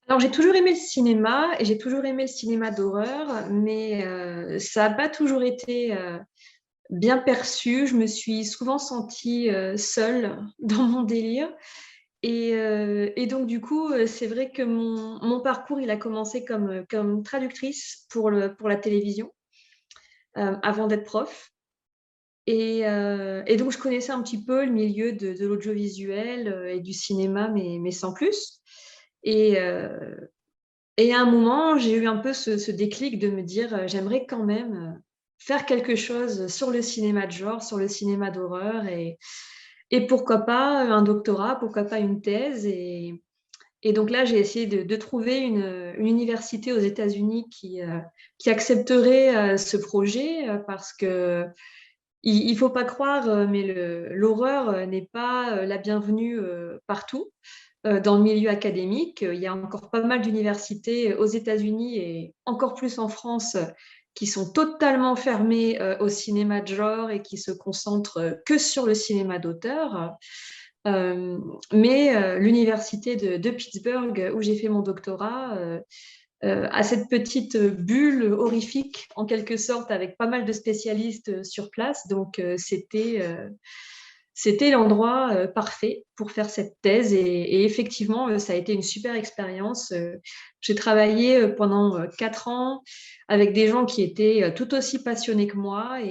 Alors, j'ai toujours aimé le cinéma et j'ai toujours aimé le cinéma d'horreur, mais ça n'a pas toujours été bien perçu. Je me suis souvent sentie seule dans mon délire. Et donc, du coup, c'est vrai que mon parcours, il a commencé comme traductrice pour la télévision avant d'être prof. Et donc, je connaissais un petit peu le milieu de l'audiovisuel et du cinéma, mais sans plus. Et, euh, Et à un moment, j'ai eu un peu ce déclic de me dire, j'aimerais quand même faire quelque chose sur le cinéma de genre, sur le cinéma d'horreur, et pourquoi pas un doctorat, pourquoi pas une thèse. Et donc là, j'ai essayé de trouver une université aux États-Unis qui accepterait ce projet, parce que il faut pas croire, mais l'horreur n'est pas la bienvenue partout dans le milieu académique. Il y a encore pas mal d'universités aux États-Unis et encore plus en France qui sont totalement fermées au cinéma de genre et qui se concentrent que sur le cinéma d'auteur. Euh, mais l'université de Pittsburgh, où j'ai fait mon doctorat, a cette petite bulle horrifique, en quelque sorte, avec pas mal de spécialistes sur place. Donc, c'était l'endroit parfait pour faire cette thèse. Et effectivement, ça a été une super expérience. J'ai travaillé pendant 4 ans avec des gens qui étaient tout aussi passionnés que moi.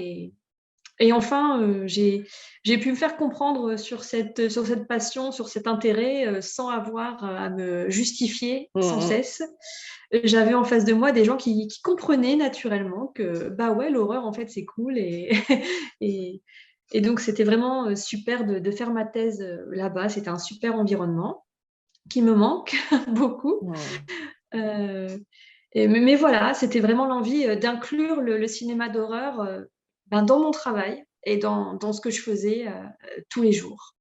Et enfin, j'ai pu me faire comprendre sur cette passion, sur cet intérêt, sans avoir à me justifier sans Mhm. cesse. J'avais en face de moi des gens qui comprenaient naturellement que, bah ouais, l'horreur, en fait, c'est cool. Et, et donc, c'était vraiment super de faire ma thèse là-bas. C'était un super environnement qui me manque beaucoup. Mhm. Euh, mais voilà, c'était vraiment l'envie d'inclure le cinéma d'horreur dans mon travail et dans ce que je faisais tous les jours.